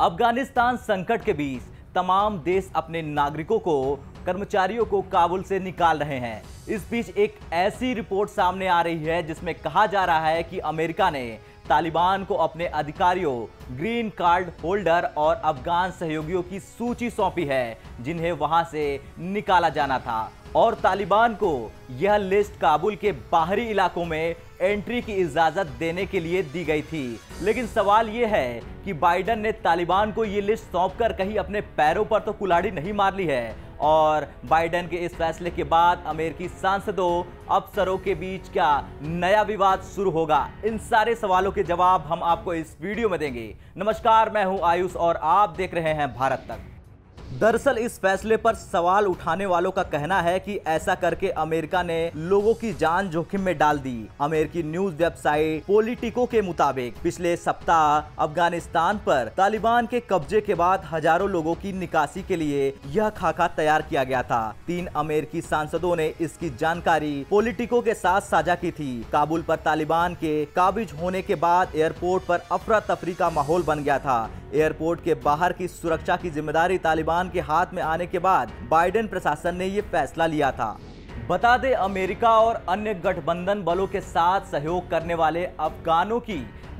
अफगानिस्तान संकट के बीच तमाम देश अपने नागरिकों को, कर्मचारियों को काबुल से निकाल रहे हैं। इस बीच एक ऐसी रिपोर्ट सामने आ रही है जिसमें कहा जा रहा है कि अमेरिका ने तालिबान को अपने अधिकारियों, ग्रीन कार्ड होल्डर और अफगान सहयोगियों की सूची सौंपी है जिन्हें वहां से निकाला जाना था, और तालिबान को यह लिस्ट काबुल के बाहरी इलाकों में एंट्री की इजाजत देने के लिए दी गई थी। लेकिन सवाल यह है कि बाइडेन ने तालिबान को यह लिस्ट सौंपकर कहीं अपने पैरों पर तो कुल्हाड़ी नहीं मार ली है, और बाइडेन के इस फैसले के बाद अमेरिकी सांसदों, अफसरों के बीच क्या नया विवाद शुरू होगा? इन सारे सवालों के जवाब हम आपको इस वीडियो में देंगे। नमस्कार, मैं हूं आयुष और आप देख रहे हैं भारत तक। दरअसल इस फैसले पर सवाल उठाने वालों का कहना है कि ऐसा करके अमेरिका ने लोगों की जान जोखिम में डाल दी। अमेरिकी न्यूज वेबसाइट पॉलिटिको के मुताबिक पिछले सप्ताह अफगानिस्तान पर तालिबान के कब्जे के बाद हजारों लोगों की निकासी के लिए यह खाका तैयार किया गया था। 3 अमेरिकी सांसदों ने इसकी जानकारी पॉलिटिको के साथ साझा की थी। काबुल पर तालिबान के काबिज होने के बाद एयरपोर्ट पर अफरा तफरी का माहौल बन गया था। एयरपोर्ट के बाहर की सुरक्षा की जिम्मेदारी तालिबान के हाथ में आने के बाद बाइडेन प्रशासन ने यह फैसला लिया था। बता दें, अमेरिका और अन्य गठबंधन बलों के साथ सहयोग करने वाले अफगानों की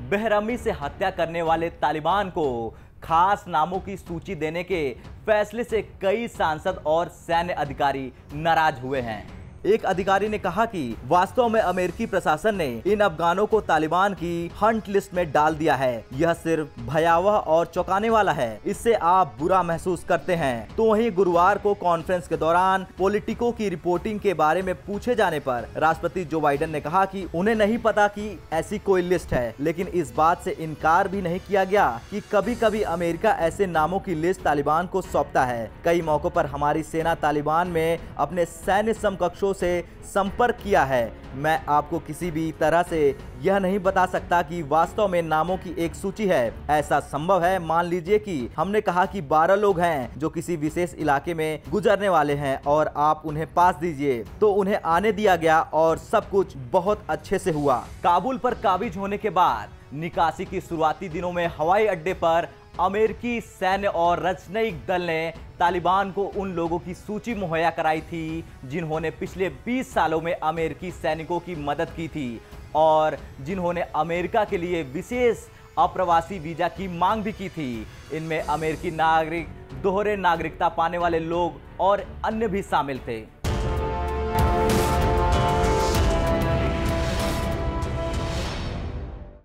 बेरहमी से हत्या करने वाले तालिबान को खास नामों की सूची देने के फैसले से कई सांसद और सैन्य अधिकारी नाराज हुए हैं। एक अधिकारी ने कहा कि वास्तव में अमेरिकी प्रशासन ने इन अफगानों को तालिबान की हंट लिस्ट में डाल दिया है। यह सिर्फ भयावह और चौंकाने वाला है। इससे आप बुरा महसूस करते हैं। तो वहीं गुरुवार को कॉन्फ्रेंस के दौरान पॉलिटिको की रिपोर्टिंग के बारे में पूछे जाने पर राष्ट्रपति जो बाइडेन ने कहा कि उन्हें नहीं पता कि ऐसी कोई लिस्ट है, लेकिन इस बात से इनकार भी नहीं किया गया कि कभी कभी अमेरिका ऐसे नामों की लिस्ट तालिबान को सौंपता है। कई मौकों पर हमारी सेना तालिबान में अपने सैन्य समकक्षों से संपर्क किया है। मैं आपको किसी भी तरह से यह नहीं बता सकता कि वास्तव में नामों की एक सूची है। ऐसा संभव है। मान लीजिए कि हमने कहा कि 12 लोग हैं जो किसी विशेष इलाके में गुजरने वाले हैं और आप उन्हें पास दीजिए, तो उन्हें आने दिया गया और सब कुछ बहुत अच्छे से हुआ। काबुल पर काबिज होने के बाद निकासी की शुरुआती दिनों में हवाई अड्डे पर अमेरिकी सैन्य और राजनयिक दल ने तालिबान को उन लोगों की सूची मुहैया कराई थी जिन्होंने पिछले 20 सालों में अमेरिकी सैनिकों की मदद की थी और जिन्होंने अमेरिका के लिए विशेष अप्रवासी वीजा की मांग भी की थी। इनमें अमेरिकी नागरिक, दोहरे नागरिकता पाने वाले लोग और अन्य भी शामिल थे।